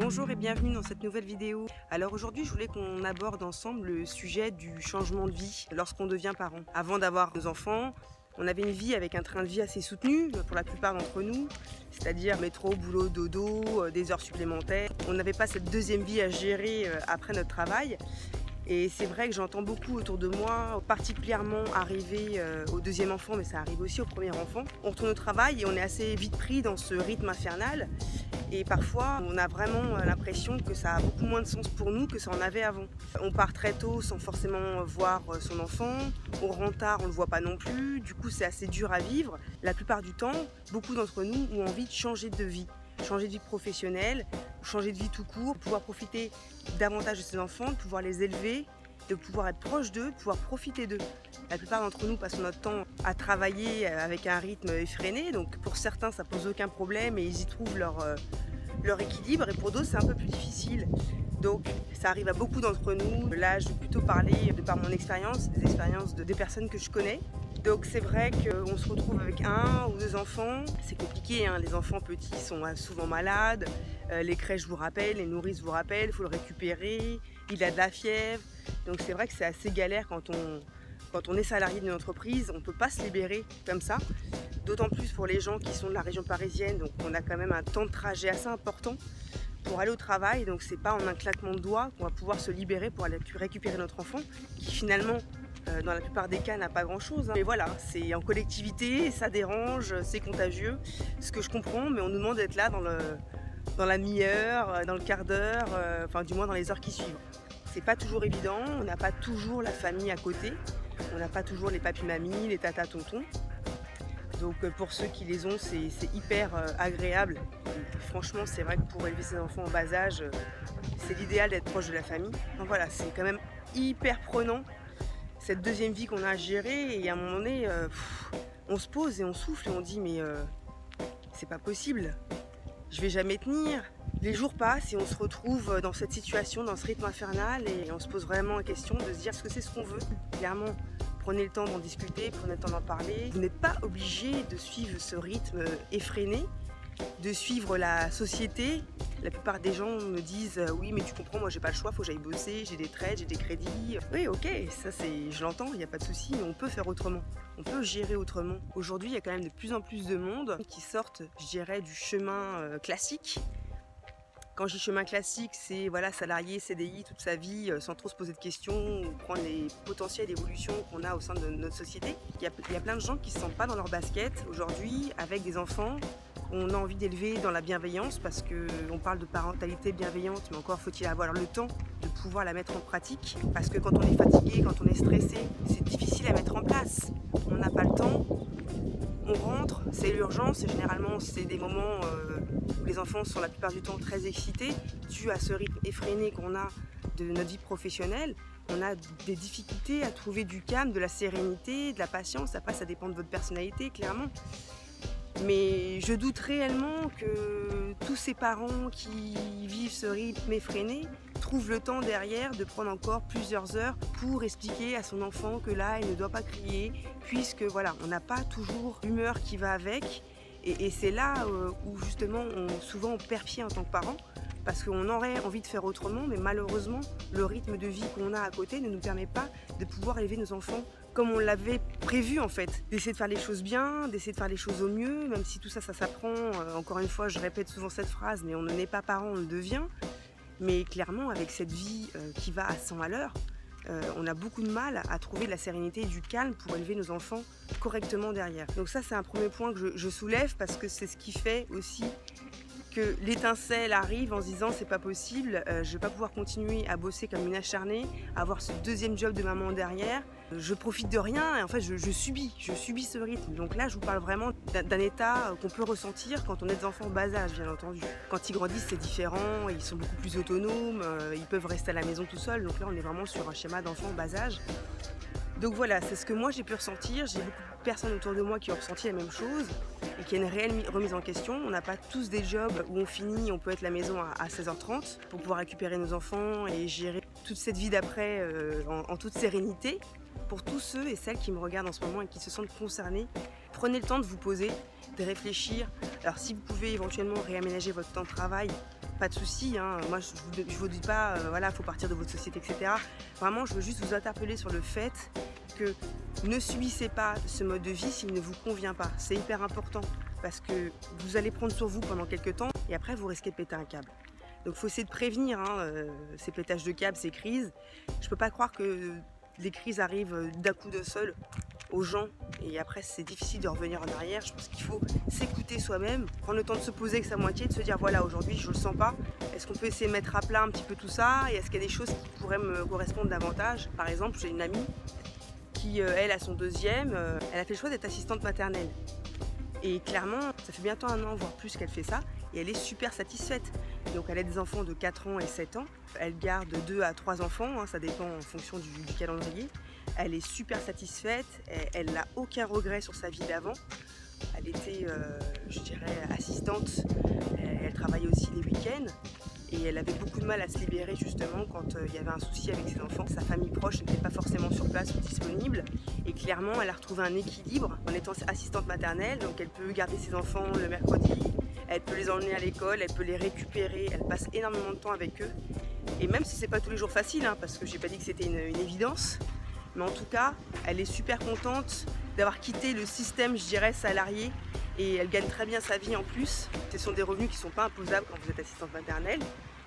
Bonjour et bienvenue dans cette nouvelle vidéo. Alors aujourd'hui je voulais qu'on aborde ensemble le sujet du changement de vie lorsqu'on devient parent. Avant d'avoir nos enfants, on avait une vie avec un train de vie assez soutenu pour la plupart d'entre nous, c'est-à-dire métro, boulot, dodo, des heures supplémentaires. On n'avait pas cette deuxième vie à gérer après notre travail. Et c'est vrai que j'entends beaucoup autour de moi, particulièrement arrivé au deuxième enfant, mais ça arrive aussi au premier enfant. On retourne au travail et on est assez vite pris dans ce rythme infernal. Et parfois, on a vraiment l'impression que ça a beaucoup moins de sens pour nous que ça en avait avant. On part très tôt sans forcément voir son enfant, on rentre tard, on ne le voit pas non plus, du coup c'est assez dur à vivre. La plupart du temps, beaucoup d'entre nous ont envie de changer de vie professionnelle, changer de vie tout court, pouvoir profiter davantage de ses enfants, de pouvoir les élever, de pouvoir être proche d'eux, de pouvoir profiter d'eux. La plupart d'entre nous passent notre temps à travailler avec un rythme effréné, donc pour certains ça pose aucun problème et ils y trouvent leur équilibre, et pour d'autres c'est un peu plus difficile. Donc ça arrive à beaucoup d'entre nous. Là je vais plutôt parler de par mon expérience, des expériences des personnes que je connais. Donc c'est vrai qu'on se retrouve avec un ou deux enfants, c'est compliqué, hein. Les enfants petits sont souvent malades, les crèches vous rappellent, les nourrices vous rappellent, il faut le récupérer, il a de la fièvre. Donc c'est vrai que c'est assez galère quand on est salarié d'une entreprise, on ne peut pas se libérer comme ça. D'autant plus pour les gens qui sont de la région parisienne, donc on a quand même un temps de trajet assez important pour aller au travail. Donc c'est pas en un claquement de doigts qu'on va pouvoir se libérer pour aller récupérer notre enfant, qui finalement dans la plupart des cas n'a pas grand chose, hein. Mais voilà, c'est en collectivité, ça dérange, c'est contagieux, ce que je comprends, mais on nous demande d'être là dans la demi-heure, dans le quart d'heure, enfin du moins dans les heures qui suivent. C'est pas toujours évident, on n'a pas toujours la famille à côté, on n'a pas toujours les papis-mamies, les tatas tontons. Donc pour ceux qui les ont, c'est hyper agréable. Et franchement, c'est vrai que pour élever ses enfants en bas âge, c'est l'idéal d'être proche de la famille. Donc voilà, c'est quand même hyper prenant, cette deuxième vie qu'on a à gérer, et à un moment donné, on se pose et on souffle et on dit mais c'est pas possible, je vais jamais tenir. Les jours passent et on se retrouve dans cette situation, dans ce rythme infernal, et on se pose vraiment la question de se dire ce que c'est ce qu'on veut. Clairement, prenez le temps d'en discuter, prenez le temps d'en parler. Vous n'êtes pas obligé de suivre ce rythme effréné, de suivre la société. La plupart des gens me disent oui mais tu comprends, moi j'ai pas le choix, faut que j'aille bosser, j'ai des traites, j'ai des crédits. Oui ok, ça je l'entends, il n'y a pas de souci, mais on peut faire autrement, on peut gérer autrement. Aujourd'hui il y a quand même de plus en plus de monde qui sortent, je dirais, du chemin classique. Quand je dis chemin classique, c'est voilà, salarié, CDI toute sa vie, sans trop se poser de questions, ou prendre les potentielles évolutions qu'on a au sein de notre société. Il y a plein de gens qui ne se sentent pas dans leur basket aujourd'hui, avec des enfants. On a envie d'élever dans la bienveillance, parce qu'on parle de parentalité bienveillante, mais encore faut-il avoir le temps de pouvoir la mettre en pratique. Parce que quand on est fatigué, quand on est stressé, c'est difficile à mettre en place. On n'a pas le temps, on rentre, c'est l'urgence, et généralement c'est des moments où les enfants sont la plupart du temps très excités, dû à ce rythme effréné qu'on a de notre vie professionnelle. On a des difficultés à trouver du calme, de la sérénité, de la patience. Après ça dépend de votre personnalité, clairement. Mais je doute réellement que tous ces parents qui vivent ce rythme effréné trouvent le temps derrière de prendre encore plusieurs heures pour expliquer à son enfant que là il ne doit pas crier, puisque voilà, on n'a pas toujours l'humeur qui va avec. Et c'est là où justement souvent on perd pied en tant que parent, parce qu'on aurait envie de faire autrement, mais malheureusement le rythme de vie qu'on a à côté ne nous permet pas de pouvoir élever nos enfants comme on l'avait prévu en fait, d'essayer de faire les choses bien, d'essayer de faire les choses au mieux, même si tout ça, ça s'apprend. Encore une fois, je répète souvent cette phrase, mais on ne naît pas parent, on le devient. Mais clairement, avec cette vie qui va à 100 à l'heure, on a beaucoup de mal à trouver de la sérénité et du calme pour élever nos enfants correctement derrière. Donc ça, c'est un premier point que je soulève, parce que c'est ce qui fait aussi que l'étincelle arrive en se disant c'est pas possible, je vais pas pouvoir continuer à bosser comme une acharnée, à avoir ce deuxième job de maman derrière, je profite de rien, et en fait je subis ce rythme. Donc là je vous parle vraiment d'un état qu'on peut ressentir quand on est des enfants en bas âge, bien entendu. Quand ils grandissent c'est différent, ils sont beaucoup plus autonomes, ils peuvent rester à la maison tout seuls, donc là on est vraiment sur un schéma d'enfant en bas âge. Donc voilà, c'est ce que moi j'ai pu ressentir, j'ai beaucoup de personnes autour de moi qui ont ressenti la même chose, et qu'il y a une réelle remise en question. On n'a pas tous des jobs où on finit, on peut être à la maison à 16h30 pour pouvoir récupérer nos enfants et gérer toute cette vie d'après en toute sérénité. Pour tous ceux et celles qui me regardent en ce moment et qui se sentent concernés Prenez le temps de vous poser, de réfléchir. Alors si vous pouvez éventuellement réaménager votre temps de travail, pas de souci, hein. Moi je vous dis pas, voilà, il faut partir de votre société, etc. Vraiment, je veux juste vous interpeller sur le fait que ne subissez pas ce mode de vie s'il ne vous convient pas. C'est hyper important parce que vous allez prendre sur vous pendant quelques temps et après vous risquez de péter un câble. Donc il faut essayer de prévenir ces pétages de câbles, ces crises. Je ne peux pas croire que les crises arrivent d'un coup de seul aux gens et après c'est difficile de revenir en arrière. Je pense qu'il faut s'écouter soi-même, prendre le temps de se poser avec sa moitié, de se dire voilà, aujourd'hui je ne le sens pas. Est-ce qu'on peut essayer de mettre à plat un petit peu tout ça et est-ce qu'il y a des choses qui pourraient me correspondre davantage? Par exemple, j'ai une amie qui, elle, a son deuxième, elle a fait le choix d'être assistante maternelle. Et clairement, ça fait bientôt 1 an, voire plus qu'elle fait ça, et elle est super satisfaite. Donc elle a des enfants de 4 ans et 7 ans. Elle garde 2 à 3 enfants, hein, ça dépend en fonction du calendrier. Elle est super satisfaite, elle n'a aucun regret sur sa vie d'avant. Elle était, je dirais, assistante, elle travaillait aussi les week-ends. Et elle avait beaucoup de mal à se libérer justement quand il y avait un souci avec ses enfants. Sa famille proche n'était pas forcément sur place ou disponible. Et clairement, elle a retrouvé un équilibre en étant assistante maternelle. Donc elle peut garder ses enfants le mercredi, elle peut les emmener à l'école, elle peut les récupérer. Elle passe énormément de temps avec eux. Et même si c'est pas tous les jours facile, hein, parce que j'ai pas dit que c'était une évidence, mais en tout cas, elle est super contente d'avoir quitté le système, je dirais, salarié. Et elle gagne très bien sa vie en plus. Ce sont des revenus qui ne sont pas imposables quand vous êtes assistante maternelle.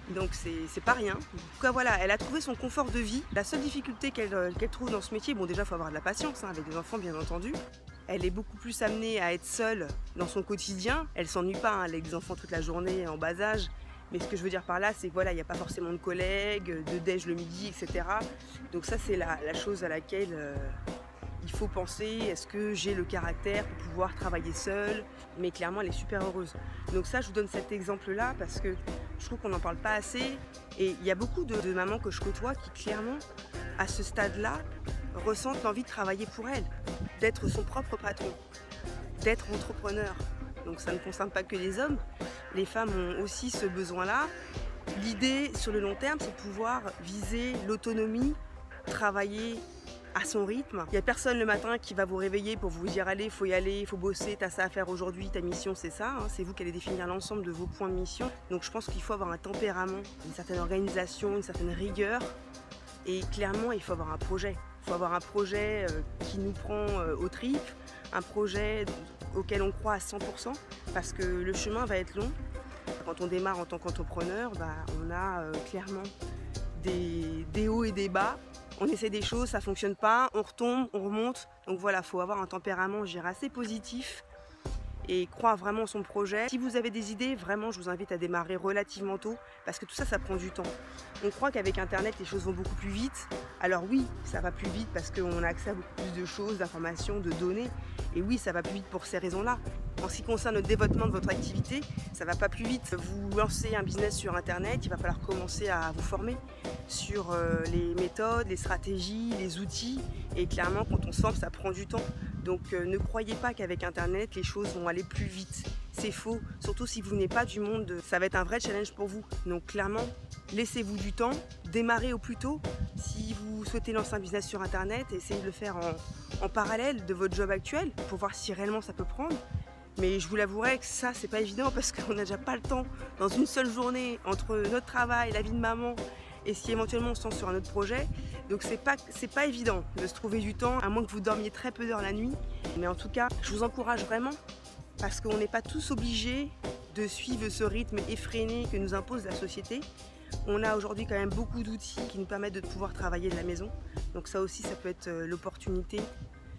Donc c'est pas rien. En tout cas voilà, elle a trouvé son confort de vie. La seule difficulté qu'elle trouve dans ce métier, bon déjà il faut avoir de la patience hein, avec des enfants bien entendu. Elle est beaucoup plus amenée à être seule dans son quotidien. Elle s'ennuie pas hein, avec des enfants toute la journée en bas âge. Mais ce que je veux dire par là, c'est que voilà, il n'y a pas forcément de collègues, de déj le midi, etc. Donc ça c'est la chose à laquelle il faut penser, est-ce que j'ai le caractère pour pouvoir travailler seule? Mais clairement, elle est super heureuse. Donc ça, je vous donne cet exemple-là parce que je trouve qu'on n'en parle pas assez. Et il y a beaucoup de mamans que je côtoie qui, clairement, à ce stade-là, ressentent l'envie de travailler pour elles, d'être son propre patron, d'être entrepreneur. Donc ça ne concerne pas que les hommes. Les femmes ont aussi ce besoin-là. L'idée, sur le long terme, c'est de pouvoir viser l'autonomie, travailler à son rythme. Il n'y a personne le matin qui va vous réveiller pour vous dire allez, il faut y aller, il faut bosser, tu as ça à faire aujourd'hui, ta mission c'est ça. Hein. C'est vous qui allez définir l'ensemble de vos points de mission. Donc je pense qu'il faut avoir un tempérament, une certaine organisation, une certaine rigueur. Et clairement, il faut avoir un projet. Il faut avoir un projet qui nous prend aux tripes, un projet auquel on croit à 100%, parce que le chemin va être long. Quand on démarre en tant qu'entrepreneur, on a clairement des hauts et des bas. On essaie des choses, ça ne fonctionne pas, on retombe, on remonte. Donc voilà, il faut avoir un tempérament, je dirais, assez positif et croire vraiment en son projet. Si vous avez des idées, vraiment, je vous invite à démarrer relativement tôt parce que tout ça, ça prend du temps. On croit qu'avec Internet, les choses vont beaucoup plus vite. Alors oui, ça va plus vite parce qu'on a accès à beaucoup plus de choses, d'informations, de données. Et oui, ça va plus vite pour ces raisons-là. En ce qui concerne le développement de votre activité, ça ne va pas plus vite. Vous lancez un business sur Internet, il va falloir commencer à vous former sur les méthodes, les stratégies, les outils. Et clairement, quand on se forme, ça prend du temps. Donc ne croyez pas qu'avec Internet, les choses vont aller plus vite. C'est faux, surtout si vous venez pas du monde, ça va être un vrai challenge pour vous. Donc clairement, laissez-vous du temps, démarrez au plus tôt. Si vous souhaitez lancer un business sur Internet, essayez de le faire en parallèle de votre job actuel pour voir si réellement ça peut prendre. Mais je vous l'avouerai que ça, c'est pas évident parce qu'on n'a déjà pas le temps dans une seule journée entre notre travail, la vie de maman et si éventuellement on se lance sur un autre projet. Donc c'est pas évident de se trouver du temps, à moins que vous dormiez très peu d'heures la nuit. Mais en tout cas, je vous encourage vraiment parce qu'on n'est pas tous obligés de suivre ce rythme effréné que nous impose la société. On a aujourd'hui quand même beaucoup d'outils qui nous permettent de pouvoir travailler de la maison. Donc ça aussi, ça peut être l'opportunité.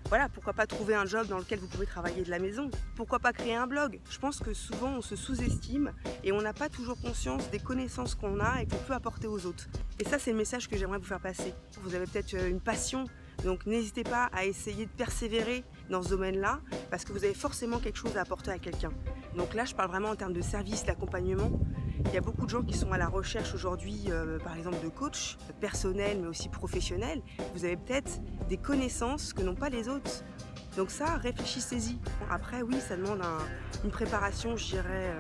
Voilà, pourquoi pas trouver un job dans lequel vous pouvez travailler de la maison? Pourquoi pas créer un blog? Je pense que souvent on se sous-estime et on n'a pas toujours conscience des connaissances qu'on a et qu'on peut apporter aux autres. Et ça, c'est le message que j'aimerais vous faire passer. Vous avez peut-être une passion, donc n'hésitez pas à essayer de persévérer dans ce domaine-là parce que vous avez forcément quelque chose à apporter à quelqu'un. Donc là, je parle vraiment en termes de service, d'accompagnement. Il y a beaucoup de gens qui sont à la recherche aujourd'hui, par exemple, de coachs personnels, mais aussi professionnels. Vous avez peut-être des connaissances que n'ont pas les autres. Donc ça, réfléchissez-y. Après, oui, ça demande une préparation, je dirais,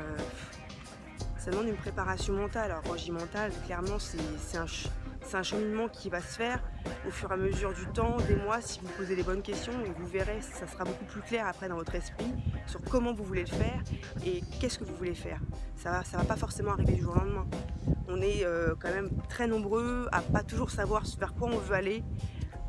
ça demande une préparation mentale. Alors quand je dis mentale, clairement, c'est un cheminement qui va se faire au fur et à mesure du temps, des mois, si vous posez les bonnes questions, et vous verrez, ça sera beaucoup plus clair après dans votre esprit sur comment vous voulez le faire et qu'est-ce que vous voulez faire. Ça va pas forcément arriver du jour au lendemain. On est quand même très nombreux à pas toujours savoir vers quoi on veut aller.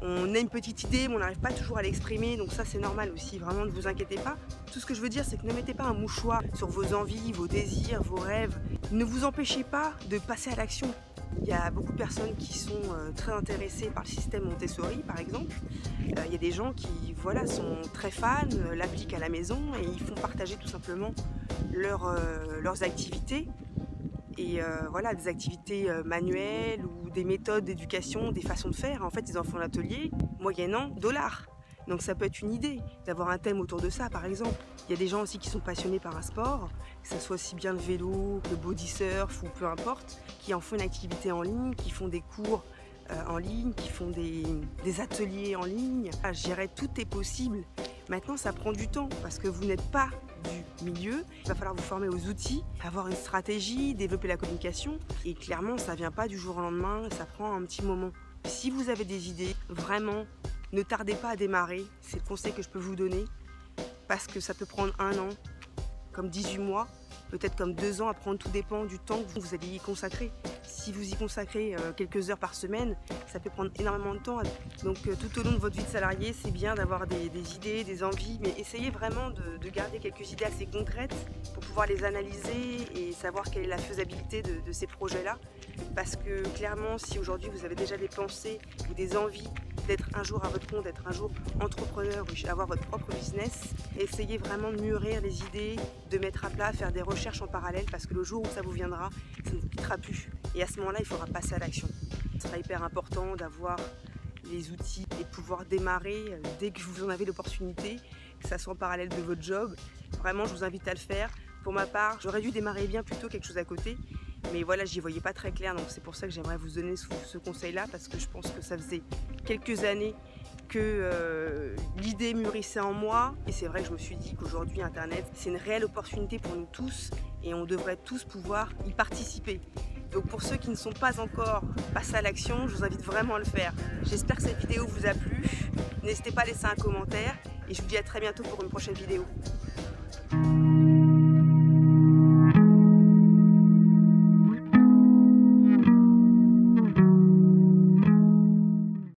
On a une petite idée, mais on n'arrive pas toujours à l'exprimer, donc ça c'est normal aussi, vraiment ne vous inquiétez pas. Tout ce que je veux dire, c'est que ne mettez pas un mouchoir sur vos envies, vos désirs, vos rêves. Ne vous empêchez pas de passer à l'action. Il y a beaucoup de personnes qui sont très intéressées par le système Montessori, par exemple. Il y a des gens qui sont très fans, l'appliquent à la maison et ils font partager tout simplement leurs activités. Et des activités manuelles ou des méthodes d'éducation, des façons de faire. En fait, ils en font l'atelier moyennant $. Donc ça peut être une idée d'avoir un thème autour de ça, par exemple. Il y a des gens aussi qui sont passionnés par un sport, que ce soit aussi bien le vélo, le body surf ou peu importe, qui en font une activité en ligne, qui font des cours en ligne, qui font des ateliers en ligne. Je dirais tout est possible. Maintenant, ça prend du temps parce que vous n'êtes pas du milieu. Il va falloir vous former aux outils, avoir une stratégie, développer la communication. Et clairement, ça ne vient pas du jour au lendemain, ça prend un petit moment. Si vous avez des idées, vraiment, ne tardez pas à démarrer. C'est le conseil que je peux vous donner parce que ça peut prendre 1 an, comme 18 mois, peut-être comme 2 ans à prendre, tout dépend du temps que vous allez y consacrer. Si vous y consacrez quelques heures par semaine, ça peut prendre énormément de temps. Donc tout au long de votre vie de salarié, c'est bien d'avoir des idées, des envies, mais essayez vraiment de garder quelques idées assez concrètes pour pouvoir les analyser et savoir quelle est la faisabilité de ces projets-là. Parce que clairement, si aujourd'hui vous avez déjà des pensées ou des envies d'être un jour à votre compte, d'être un jour entrepreneur ou avoir votre propre business, essayez vraiment de mûrir les idées, de mettre à plat, faire des recherches en parallèle parce que le jour où ça vous viendra, ça ne vous quittera plus. Et à ce moment-là, il faudra passer à l'action. Ce sera hyper important d'avoir les outils et de pouvoir démarrer dès que vous en avez l'opportunité, que ça soit en parallèle de votre job. Vraiment, je vous invite à le faire. Pour ma part, j'aurais dû démarrer bien plutôt quelque chose à côté. Mais voilà, j'y voyais pas très clair, donc c'est pour ça que j'aimerais vous donner ce conseil-là, parce que je pense que ça faisait quelques années que l'idée mûrissait en moi. Et c'est vrai que je me suis dit qu'aujourd'hui, Internet, c'est une réelle opportunité pour nous tous et on devrait tous pouvoir y participer. Donc pour ceux qui ne sont pas encore passés à l'action, je vous invite vraiment à le faire. J'espère que cette vidéo vous a plu. N'hésitez pas à laisser un commentaire et je vous dis à très bientôt pour une prochaine vidéo.